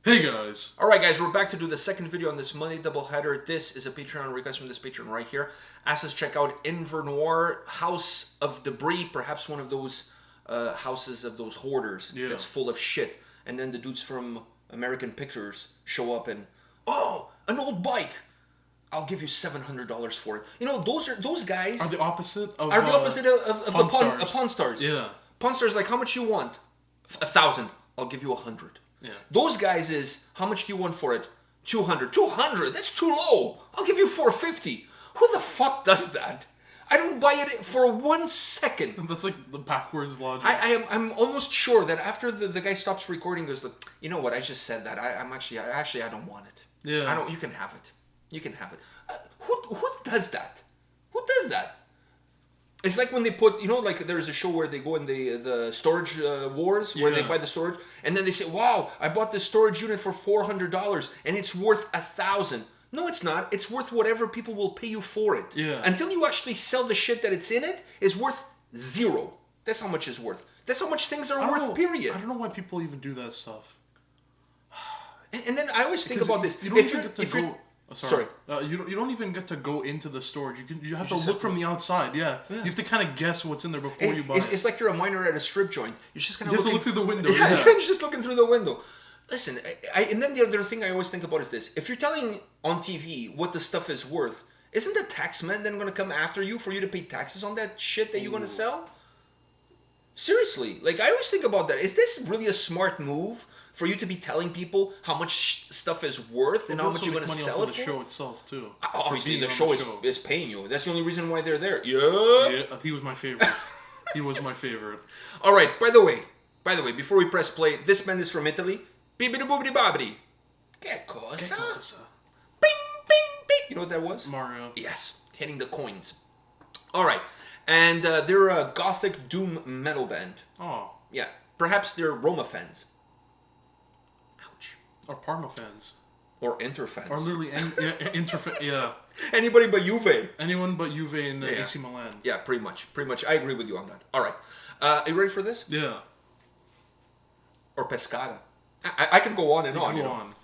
Hey guys! Alright guys, we're back to do the second video on this Monday doubleheader. This is a Patreon request from this patron right here. Asked us to check out Invernoir, House of Debris, perhaps one of those houses of those hoarders that's full of shit. And then the dudes from American Pictures show up and, oh, an old bike! I'll give you $700 for it. You know, those guys Are the opposite of the Pawn Stars. Yeah. Pawn Stars, like, how much you want? 1,000. I'll give you 100. Yeah. Those guys is, how much do you want for it? 200. 200? That's too low. I'll give you 450. Who the fuck does that? I don't buy it for 1 second. That's like the backwards logic. I'm almost sure that after the guy stops recording, goes, like, you know what? I just said that. I don't want it. Yeah. You can have it. You can have it. Who does that? Who does that? It's like when they put, you know, like there's a show where they go in the storage wars, where they buy the storage, and then they say, wow, I bought this storage unit for $400, and it's worth $1,000. No, it's not. It's worth whatever people will pay you for it. Yeah. Until you actually sell the shit that it's in it, is worth $0. That's how much it's worth. That's how much things are worth, period. I don't know why people even do that stuff. And then I always think about this. You don't even get to go... Sorry. You don't even get to go into the storage. You have to look from the outside. Yeah. You have to kind of guess what's in there before you buy it. It's like you're a miner at a strip joint. You're just kind of have to look through the window. Yeah, you're just looking through the window. Listen, and then the other thing I always think about is this: if you're telling on TV what the stuff is worth, isn't the taxman then going to come after you for you to pay taxes on that shit that you're going to sell? Seriously, like I always think about that. Is this really a smart move for you to be telling people how much stuff is worth and how much you're going to sell it for? The show itself too. Obviously, the show is paying you. That's the only reason why they're there. Yeah, he was my favorite. He was my favorite. All right. By the way, before we press play, this band is from Italy. Bibidi boobidi bobbidi. Che cosa? Bing, bing, bing. You know what that was? Mario. Yes, hitting the coins. All right, and they're a gothic doom metal band. Oh. Yeah, perhaps they're Roma fans. Or Parma fans. Or Inter fans. Or literally Inter fans, yeah. Anybody but Juve. Anyone but Juve and AC Milan. Yeah, pretty much. I agree with you on that. All right. Are you ready for this? Yeah. Or Pescada. I can go on and on. Go on.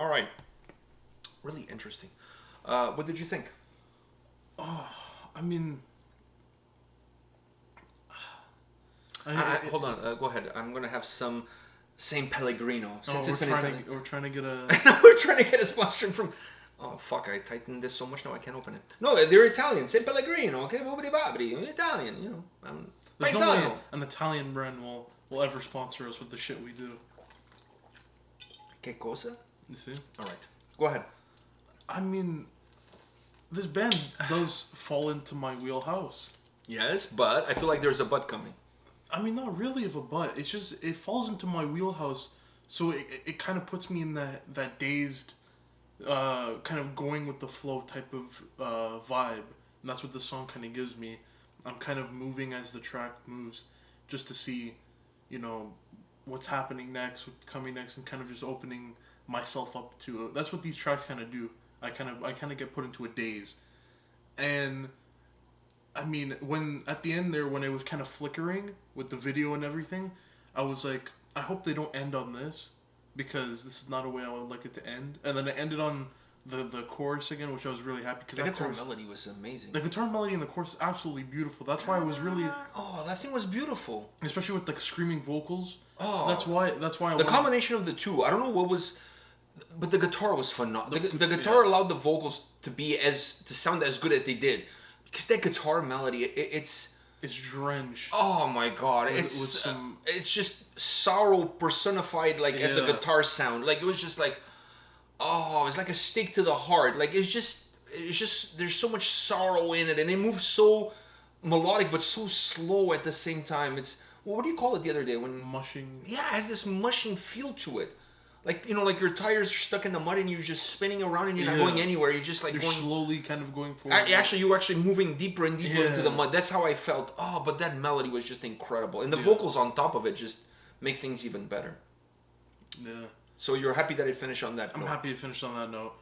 All right. Really interesting. What did you think? Oh, I mean, hold on. Go ahead. I'm gonna have some San Pellegrino. We're trying to get a. We're trying to get a sponsor from. Oh fuck! I tightened this so much now I can't open it. No, they're Italian. San Pellegrino. Okay, boobity bobbity. Italian. You know. There's no way an Italian brand will ever sponsor us with the shit we do. Que cosa? You see? All right. Go ahead. I mean, this band does fall into my wheelhouse. Yes, but I feel like there's a but coming. I mean, not really of a but. It's just, it falls into my wheelhouse. So it kind of puts me in that dazed, kind of going with the flow type of vibe. And that's what this song kind of gives me. I'm kind of moving as the track moves just to see, you know, what's happening next, what's coming next, and kind of just opening myself up to it. That's what these tracks kind of do. I kind of get put into a daze. And I mean, when at the end there, when it was kind of flickering with the video and everything, I was like, I hope they don't end on this, because this is not a way I would like it to end. And then it ended on the chorus again, which I was really happy, because the guitar melody was amazing. The guitar melody in the chorus is absolutely beautiful. That's why I was really... Oh, that thing was beautiful. Especially with the screaming vocals. Oh. That's why the combination of the two, I don't know what was... But the guitar was phenomenal. The guitar allowed the vocals to sound as good as they did, because that guitar melody, it's drenched. Oh my god, it's just sorrow personified, like as a guitar sound. Like it was just like, oh, it's like a stake to the heart. Like it's just there's so much sorrow in it, and it moves so melodic but so slow at the same time. It's what do you call it the other day when mushing? Yeah, it has this mushing feel to it. Like, you know, like your tires are stuck in the mud and you're just spinning around and you're not going anywhere. You're just like you're going slowly kind of going forward. You're actually moving deeper and deeper into the mud. That's how I felt. Oh, but that melody was just incredible. And the vocals on top of it just make things even better. Yeah. So you're happy that it finished on that note? I'm happy it finished on that note.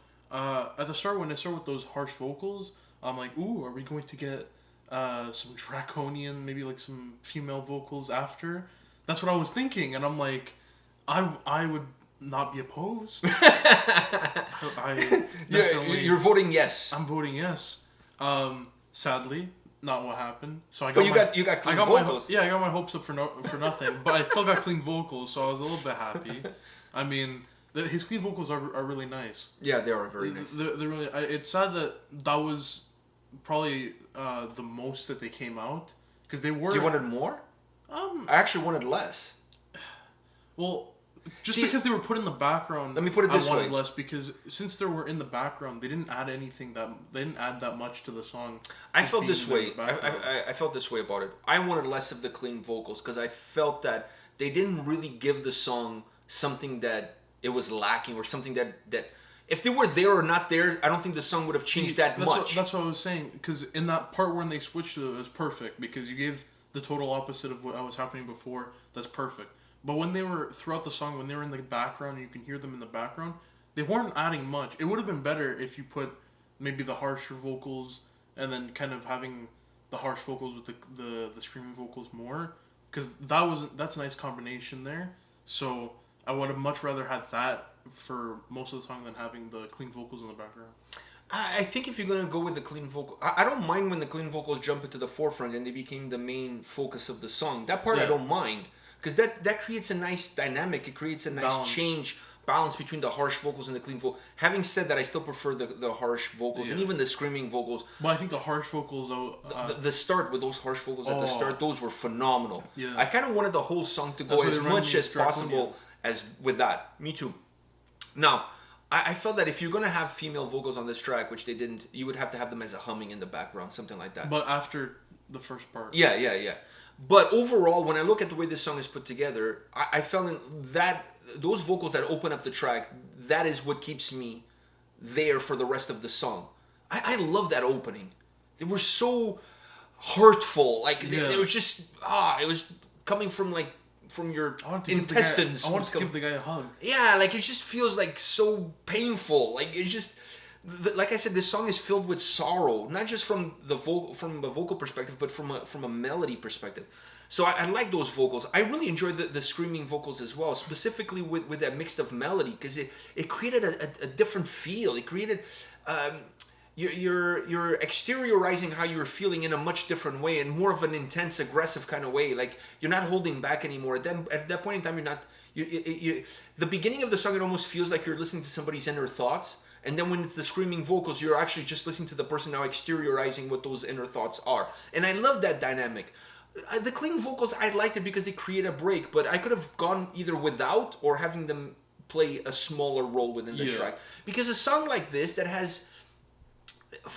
At the start, when I start with those harsh vocals, I'm like, ooh, are we going to get some draconian, maybe like some female vocals after? That's what I was thinking. And I'm like, I would... not be opposed. You're voting yes. I'm voting yes. Sadly, not what happened. So I got. But you got clean vocals. I got my hopes up for nothing. But I still got clean vocals, so I was a little bit happy. I mean, his clean vocals are really nice. Yeah, they are very nice. They're really. It's sad that was probably the most that they came out, because they were. You wanted more? I actually wanted less. Well. Because they were put in the background, let me put it this way. I wanted less, because since they were in the background, they didn't add that much to the song. I felt this way. I felt this way about it. I wanted less of the clean vocals, because I felt that they didn't really give the song something that it was lacking, or something that if they were there or not there, I don't think the song would have changed that much. That's what I was saying, because in that part when they switched to it was perfect, because you gave the total opposite of what was happening before. That's perfect. But when they were, throughout the song, when they were in the background, and you can hear them in the background, they weren't adding much. It would have been better if you put maybe the harsher vocals, and then kind of having the harsh vocals with the screaming vocals more. Because that's a nice combination there. So I would have much rather had that for most of the song than having the clean vocals in the background. I think if you're going to go with the clean vocal... I don't mind when the clean vocals jump into the forefront and they became the main focus of the song. That part I don't mind. Because that creates a nice dynamic. It creates a nice balance between the harsh vocals and the clean vocals. Having said that, I still prefer the harsh vocals and even the screaming vocals. But I think the harsh vocals... the start with those harsh vocals at the start, those were phenomenal. Yeah. I kind of wanted the whole song to go as much as possible as with that. Me too. Now, I felt that if you're going to have female vocals on this track, which they didn't, you would have to have them as a humming in the background, something like that. But after the first part. Yeah. But overall, when I look at the way this song is put together, I felt that those vocals that open up the track, that is what keeps me there for the rest of the song. I love that opening. They were so hurtful. Like, they were just, it was coming from your intestines. I want to give the guy a hug. Yeah, like it just feels like so painful. Like it's just like I said, this song is filled with sorrow, not just from the vocal perspective, but from a melody perspective. So I like those vocals. I really enjoyed the screaming vocals as well, specifically with that mix of melody, because it created a different feel. It created you're exteriorizing how you're feeling in a much different way, and more of an intense, aggressive kind of way. Like you're not holding back anymore. At that point in time, you're not. The beginning of the song, it almost feels like you're listening to somebody's inner thoughts. And then when it's the screaming vocals, you're actually just listening to the person now exteriorizing what those inner thoughts are. And I love that dynamic. The clean vocals, I liked it because they create a break, but I could have gone either without or having them play a smaller role within the track. Because a song like this that has,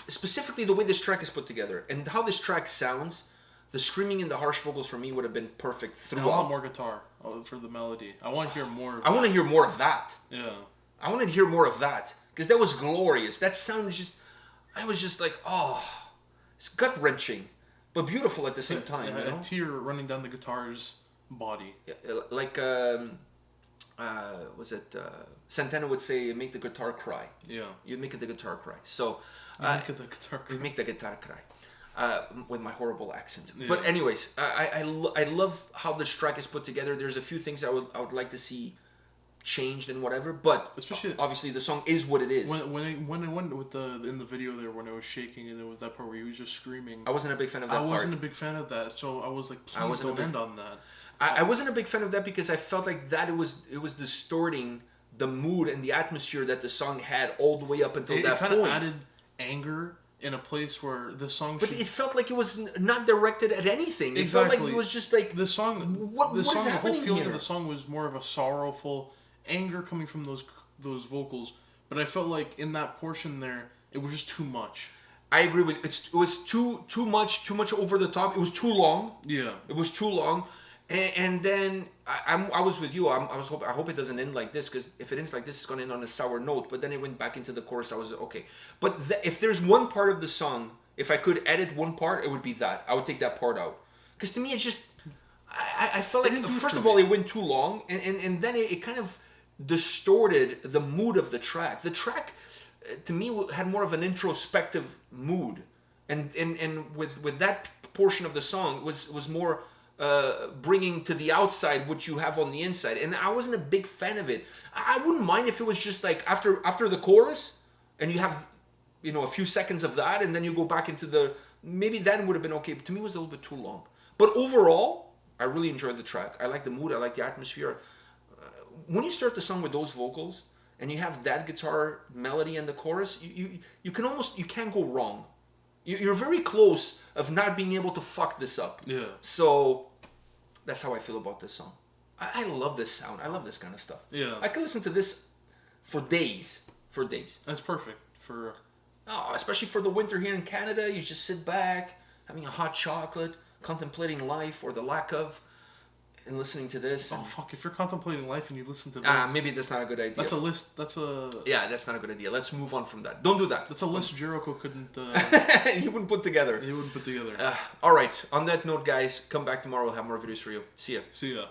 specifically the way this track is put together and how this track sounds, the screaming and the harsh vocals for me would have been perfect throughout. And I want more guitar for the melody. I want to hear more of I want to hear more of that. Yeah. I wanted to hear more of that. Because that was glorious. That sound just... I was just like, oh... It's gut-wrenching. But beautiful at the same time. Yeah, a tear running down the guitar's body. Yeah, like... was it... Santana would say, make the guitar cry. Yeah. You make the guitar cry. So... make the guitar cry. You make the guitar cry. With my horrible accent. Yeah. But anyways, I love how this track is put together. There's a few things I would like to see changed and whatever, but especially obviously the song is what it is. When it went with in the video there, when it was shaking and there was that part where he was just screaming, I wasn't a big fan of that part. I wasn't a big fan of that, so I was like, please don't end on that. I wasn't a big fan of that because I felt like that it was distorting the mood and the atmosphere that the song had all the way up until that point. It kind of added anger in a place where the song but it felt like it was not directed at anything. It felt like it was just like the song. The whole feeling of the song was more of a sorrowful anger coming from those vocals, but I felt like in that portion there, it was just too much. I agree with it. It was too much over the top. It was too long. Yeah, it was too long, and then I was with you. I hope it doesn't end like this, because if it ends like this, it's gonna end on a sour note. But then it went back into the chorus. I was okay. But if there's one part of the song, if I could edit one part, it would be that. I would take that part out, because to me it's just I felt like first of all it went too long, and then it kind of distorted the mood of the track. The track, to me, had more of an introspective mood, and with that portion of the song was more bringing to the outside what you have on the inside, and I wasn't a big fan of it. I wouldn't mind if it was just like after the chorus, and you have a few seconds of that, and then you go back into the maybe then would have been okay. But to me, it was a little bit too long. But overall, I really enjoyed the track. I like the mood. I like the atmosphere. When you start the song with those vocals and you have that guitar melody and the chorus, you can't go wrong. You're very close of not being able to fuck this up. Yeah. So that's how I feel about this song. I love this sound. I love this kind of stuff. Yeah. I could listen to this for days. For days. That's perfect for. Especially for the winter here in Canada, you just sit back, having a hot chocolate, contemplating life or the lack of. And listening to this. Oh fuck! If you're contemplating life and you listen to this, maybe that's not a good idea. That's a list. Yeah, that's not a good idea. Let's move on from that. Don't do that. That's a list Jericho couldn't. He wouldn't put together. He wouldn't put together. All right. On that note, guys, come back tomorrow. We'll have more videos for you. See ya. See ya.